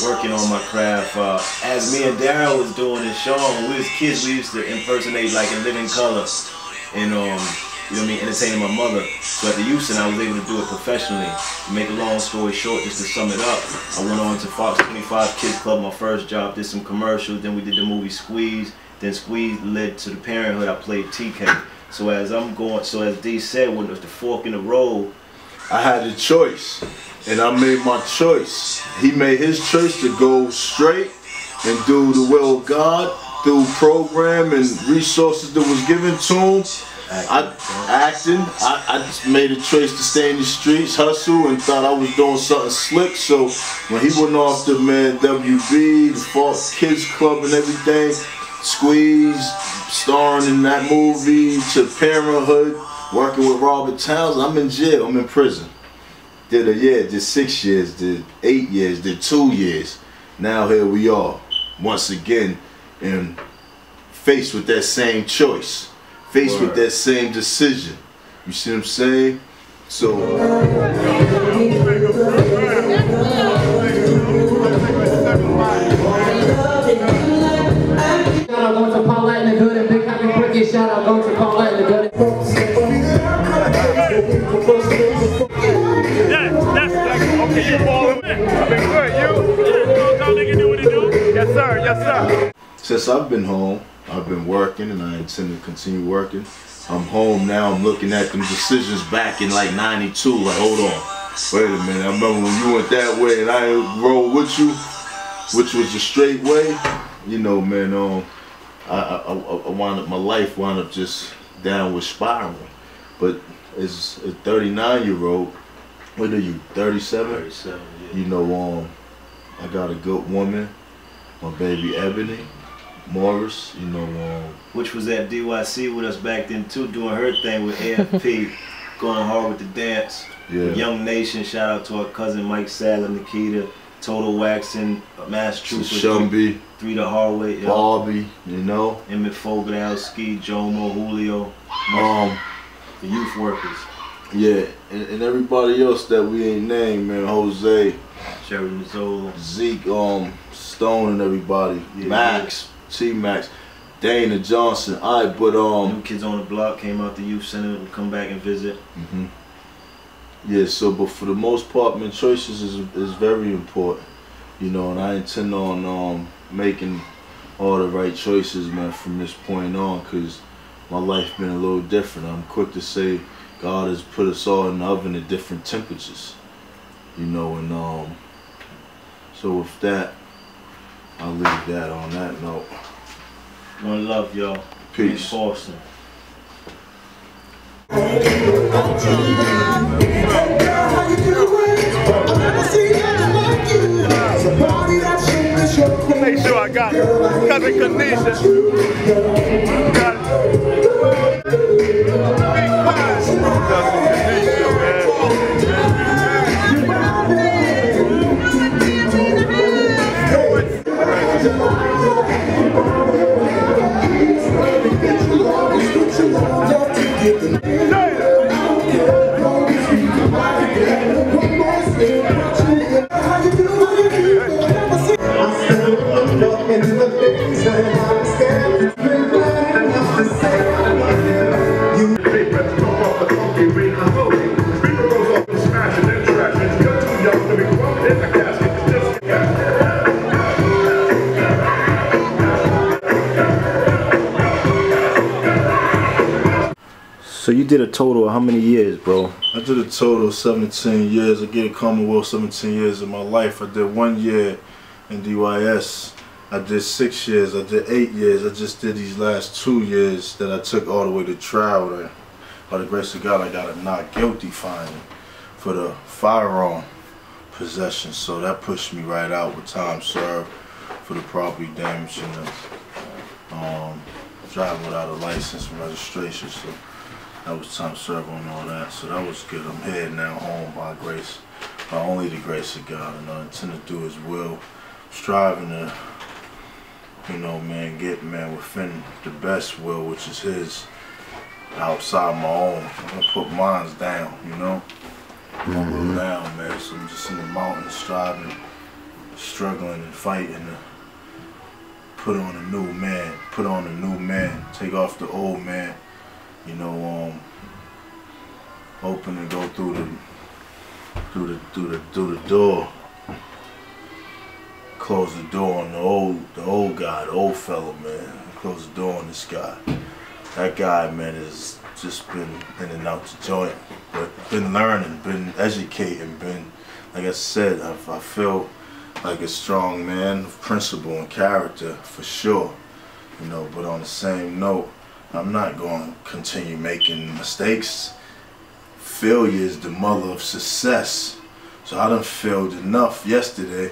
working on my craft. As me and Daryl was doing this show, when we was kids, we used to impersonate like in living color. And you know what I mean, entertaining my mother. So at the youth center, I was able to do it professionally. To make a long story short, just to sum it up, I went on to Fox 25 Kids Club, my first job, did some commercials, then we did the movie Squeeze, then Squeeze led to the Parenthood, I played TK. So as I'm going, so as D said, when it was the fork in the road, I had a choice, and I made my choice. He made his choice to go straight and do the will of God through program and resources that was given to him. I just made a choice to stay in the streets, hustle, and thought I was doing something slick. So when he went off to, man, WB, the Fox Kids Club and everything, Squeeze, starring in that movie, to Parenthood, working with Robert Townsend, I'm in jail, I'm in prison. Did a year, did 6 years, did 8 years, did 2 years. Now here we are, once again, and faced with that same choice. Faced with that same decision. You see what I'm saying? So shout out going to Paulette in the good and Big Happy Cricket. Shout out going to Paulette in the good. Okay, you balling in. I've been good. You? How nigga do what he do? Yes sir, yes sir. Since I've been home, I've been working, and I intend to continue working. I'm home now, I'm looking at them decisions back in like 92, like hold on, wait a minute, I remember when you went that way and I rolled with you, which was the straight way. You know, man, I wound up, my life wound up just downward spiraling. But as a 39-year-old, what are you, 37? 37, yeah. You know, I got a good woman, my baby Ebony Morris, you know, which was at DYC with us back then too, doing her thing with AFP, going hard with the dance. Yeah. With Young Nation, shout out to our cousin Mike Sadler, Nikita, Total Waxing, Mass Trooper, Shumby, 3 to Hardway, Bobby, you know, Emmett Fogadowski, Jomo, Julio, the youth workers. Yeah, and everybody else that we ain't named, man, Jose, Sherry Mazzola, Zeke, Stone and everybody, yeah, Max, T-Max, Dana Johnson, alright, but New Kids on the Block came out the youth center and come back and visit. Yeah, so but for the most part, man, choices is very important, you know, and I intend on making all the right choices, man, from this point on, cause my life been a little different. I'm quick to say God has put us all in the oven at different temperatures, you know, and so with that, I'll leave that on that note. One love, y'all. Peace. Boston. Make sure I got it. Cousin Kanisha. Got it. Cousin Kanisha, man. So you did a total of how many years, bro? I did a total of 17 years. I get a Commonwealth 17 years of my life. I did 1 year in DYS. I did 6 years. I did 8 years. I just did these last 2 years that I took all the way to trial. And by the grace of God, I got a not guilty finding for the firearm possession. So that pushed me right out with time served for the property damage and the driving without a license and registration. So that was time served on all that, so that was good. I'm heading now home by grace, by only the grace of God, and I intend to do His will. Striving to, you know, man, get, man, within the best will, which is His, outside my own. I'm gonna put mines down, you know? Down, man. So I'm just in the mountains, striving, struggling and fighting to put on a new man, take off the old man. You know, open and go through the door. Close the door on the old guy, the old fella, man. Close the door on this guy. That guy, man, has just been in and out the joint. but been learning, been educating, been, like I said, I feel like a strong man of principle and character for sure, you know. But on the same note, I'm not going to continue making mistakes. Failure is the mother of success. So I done failed enough yesterday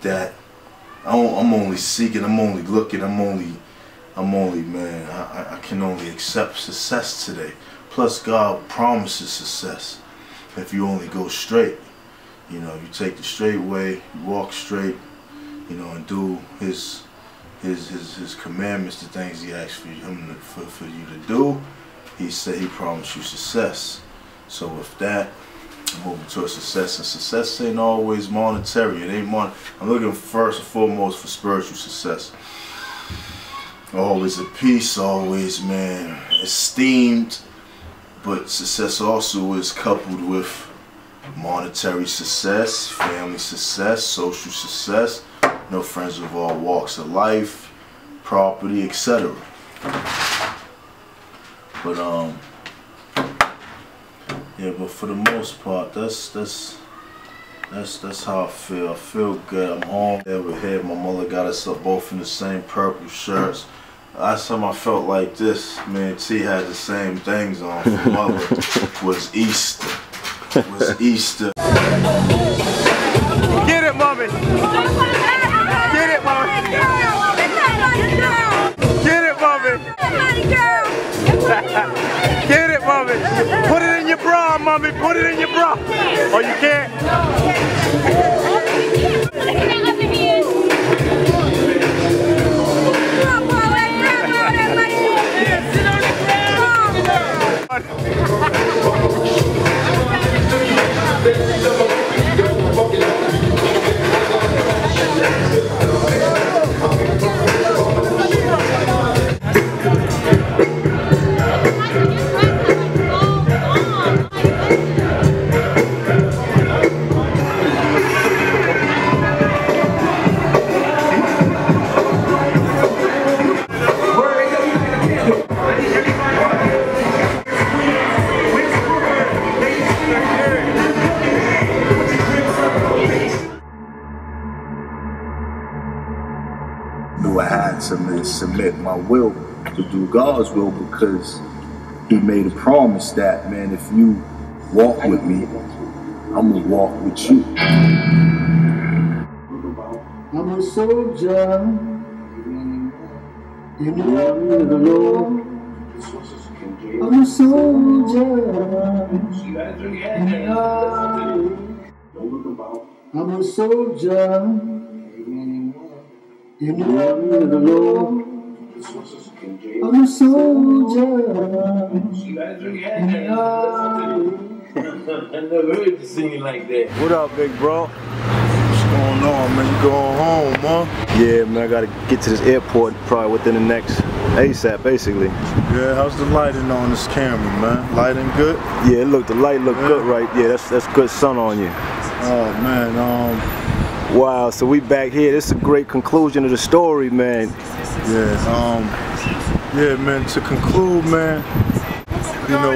that I'm only seeking, I'm only looking, I'm only, man, I can only accept success today. Plus God promises success if you only go straight. You know, you take the straight way, you walk straight, you know, and do his commandments, the things he asked for you to do. He said he promised you success. So with that, I'm moving towards success, and success ain't always monetary. It ain't I'm looking first and foremost for spiritual success. Always at peace, always, man, esteemed. But success also is coupled with monetary success, family success, social success, no friends of all walks of life, property, etc. But yeah, but for the most part, that's how I feel. I feel good. I'm home over here. My mother got us up both in the same purple shirts. Last time I felt like this, me and T had the same things on for mother, was Easter. Was Easter. Get it, mommy. Get it, mommy. Get it, mommy. Get it, mommy. Put it in your bra, mommy. Put it in your bra. Oh, you can't? I had to submit my will to do God's will, because he made a promise that, man, if you walk with me, I'm gonna walk with you. I'm a soldier in the army of the Lord. I'm a soldier in the army. I'm a soldier in the army of the Lord. I'm a soldier in the army. I never heard you singing like that. What up, big bro? What's going on, man? You going home, huh? Yeah, man, I gotta get to this airport probably within the next ASAP, basically. Yeah, how's the lighting on this camera, man? Lighting good? Yeah, look, the light look good, right? Yeah, that's good sun on you. Oh man, wow, so we back here. This is a great conclusion of the story, man. Yeah, man, to conclude, man, you know,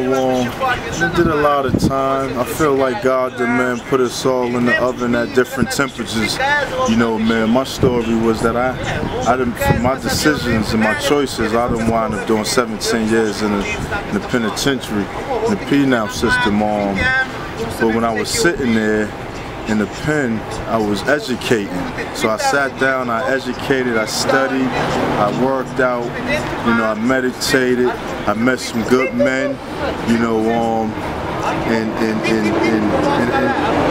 it did a lot of time. I feel like God did, man, put us all in the oven at different temperatures. You know, man, my story was that I didn't, my decisions and my choices, I didn't wind up doing 17 years in the penitentiary, in the penal system. But when I was sitting there in the pen, I was educating. So I sat down, I educated, I studied, I worked out, you know, I meditated, I met some good men, you know, and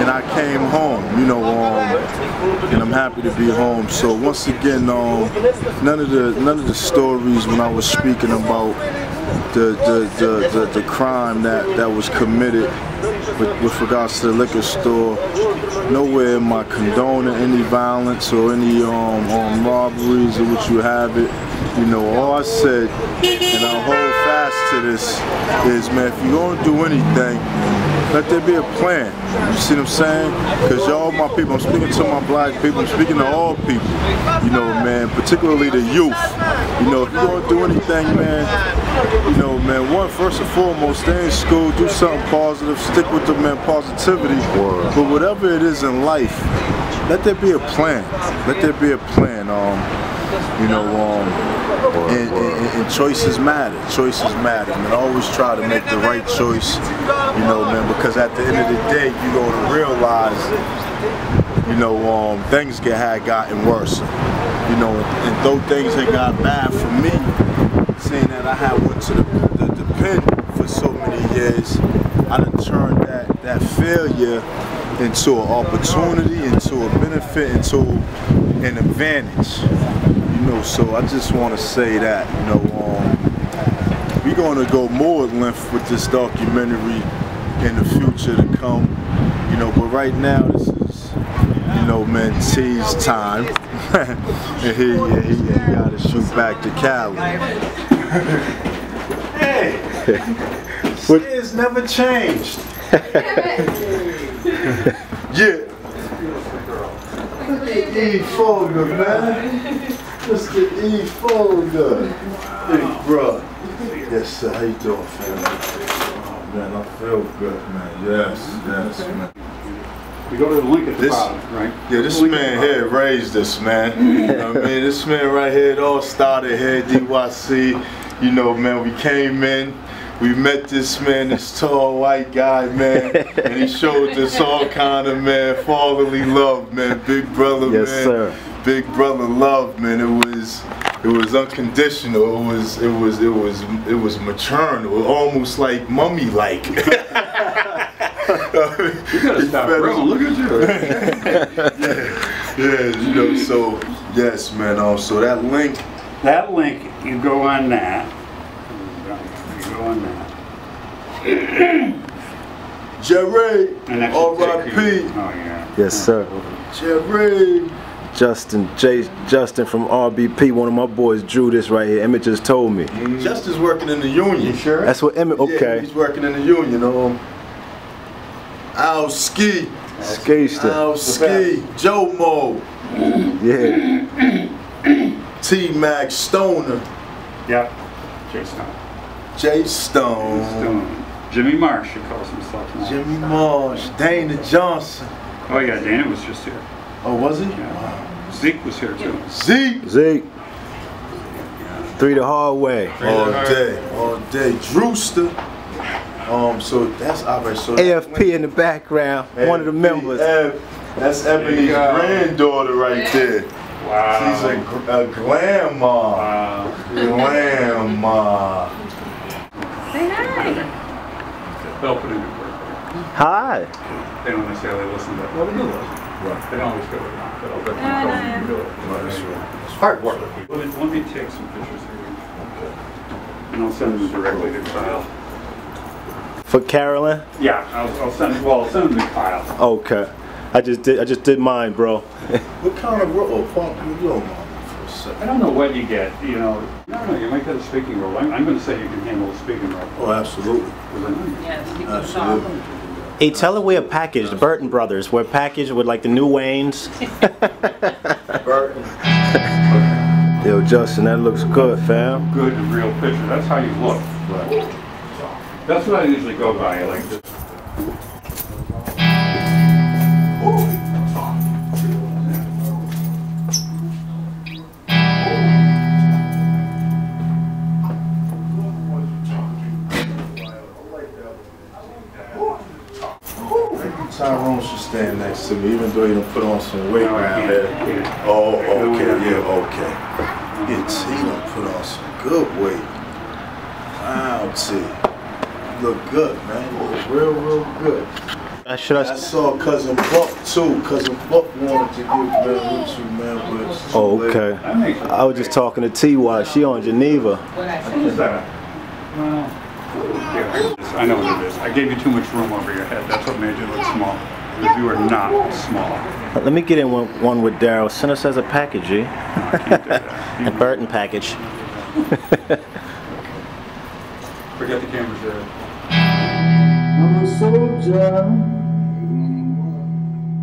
I came home, you know, and I'm happy to be home. So once again, none of the stories when I was speaking about the crime that was committed with regards to the liquor store, nowhere am I condoning any violence or any robberies or what you have it. You know, all I said, and I hold fast to this, is, man, if you're going to do anything, let there be a plan. You see what I'm saying? Because y'all my people, I'm speaking to my black people, I'm speaking to all people, you know, man, particularly the youth. You know, if you're going to do anything, man, you know, man, first and foremost, stay in school, do something positive, stick with the, man, positivity. But whatever it is in life, let there be a plan. Let there be a plan. You know, and choices matter. Choices matter, man. Always try to make the right choice, you know, man, because at the end of the day, you go to realize, you know, things had gotten worse. You know, and though things had got bad for me, saying that I had went to the pen for so many years, I done turned that failure into an opportunity, into a benefit, into an advantage. You know, so I just want to say that, you know, we're going to go more at length with this documentary in the future to come. You know, but right now this is, you know, man, T's time. And he got to shoot back to Cali. Hey, it's never changed. Yeah. E. Folger, man. Mr. E. Folger. Big bro. Yes, sir. How you doing, family? Oh, man, I feel good, man. Yes, man. We go to the link at the bottom, right? Yeah, this man here raised us, man. You know what I mean? This man right here, it all started here, DYC. You know, man, we came in. We met this man, this tall white guy, man, and he showed us all kind of, man, fatherly love, man, big brother, yes, man, sir. Big brother love, man. It was unconditional. It was maturing. It was almost like mummy-like. You gotta stop, bro. Look at you. yeah, you know. So yes, man. So that link. That link, you go on that. On that. Jerry, R.I.P. Oh yeah. Yes, sir. Jerry. Justin from RBP, one of my boys drew this right here. Emmett just told me. Justin's working in the union. You sure? That's what Emmett, okay. Yeah, he's working in the union. Al Ski. Skayster. Al Ski. Joe Mo. Yeah. T-Mac Stoner. Yep. Jay Stone. Jay Stone. Jimmy Marsh, he calls himself now. Jimmy Marsh. Dana Johnson. Oh yeah, Dana was just here. Oh, was he? Yeah. Wow. Zeke was here too. Zeke. Three the hard way. All day. Drewster. So that's alright. So AFP in the background, AFP, one of the members. That's Ebony's granddaughter right there. Wow. She's a grandma. Wow. Grandma. Say hi. They'll put in a word. Hi. They don't necessarily listen to that. Well, they do listen. Right. They don't always go with that. But I'll definitely do it. That's right. It's hard work. Let me take some pictures here. And I'll send them directly to Kyle. For Carolyn? Yeah, I'll send them to Kyle. Okay. I just did mine, bro. What kind of role? I don't know what you get, you know. No, you might get a speaking role. I'm going to say you can handle a speaking role. Oh, absolutely. Yes, Absolutely. Hey, tell her we're packaged. The Burton brothers. We're packaged with like the new Waynes. Burton. Yo, Justin, that looks good, fam. Good and real picture. That's how you look. Right. That's what I usually go by, like this. Tyrone should stand next to me, even though he done put on some weight around there. Oh, okay, yeah, okay. Yeah, T done put on some good weight. Wow, T. You look good, man. You look real good. I saw Cousin Buck too. Cousin Buck wanted to get married with you, man, but it's too late. Okay. I was just talking to T.Y. She on Geneva. What is that? Well, yeah, I know what it is. I gave you too much room over your head. That's what made you look small. because you are not small. Let me get in one with Daryl. Send us as a package, G. A Burton package. Forget the cameras there. I'm a soldier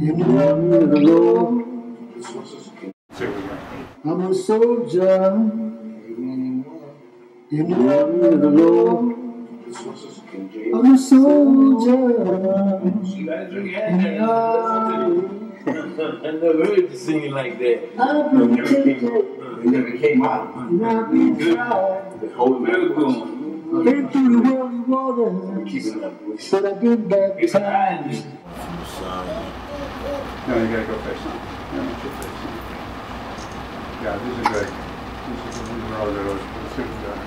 in the army of the Lord. I'm a soldier in the army of the Lord. I'm a soldier in the army. I never heard you singing like that. I've been protected. It never came out. And I've been tried. The whole miracle. Been through the worldly water. But I get back time. No, you gotta go face on. Yeah, not your face on. Yeah, these are good. These are all good. Let's see what we got.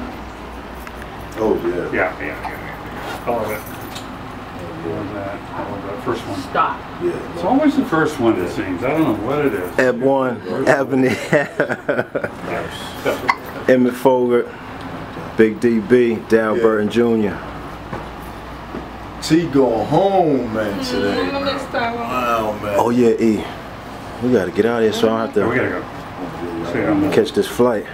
Oh, yeah. Yeah. All of it. All of that. First one. Stop. Yeah. It's always the first one, it seems. I don't know what it is. Eb 1, Ebony, Emmett Fogart, Big DB, Down Burton Jr. T going home, man, today. Wow, man. Oh yeah, E. We gotta get out of here so I don't have to we gotta go. catch this flight.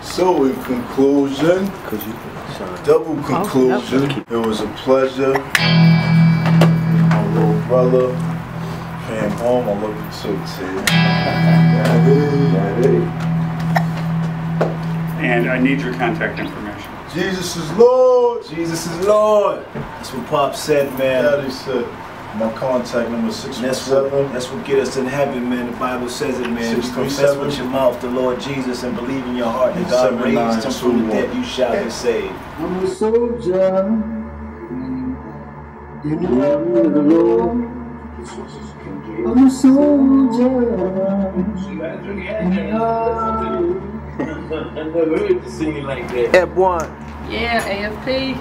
So in conclusion, double conclusion, it was a pleasure. My little brother came home. I love you too, T. And I need your contact information. Jesus is Lord. Jesus is Lord. That's what Pop said, man. Daddy said. My contact number is 617. That's what get us in heaven, man. The Bible says it, man. You confess with your mouth the Lord Jesus and believe in your heart that God raised him from the dead, you shall be saved. I'm a soldier in the army of the Lord. I'm a soldier in the army. I never heard you singing like that. Eb 1. Yeah, AFP.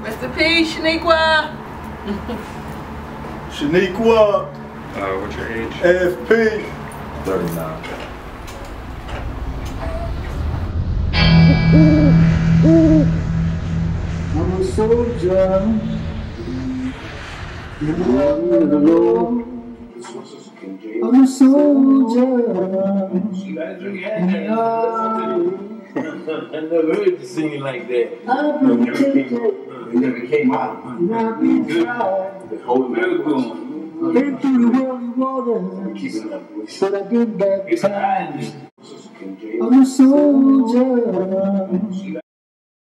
Rest in peace, Shaniqua. Shaniqua. What's your age? AFP. 39. I'm a soldier in the army of the Lord. I'm a soldier in the army. I never heard you singing like that. I've been protected. It never came out. And I've been tried. The whole miracle. Been through the worldly water. But I get back time. I'm a soldier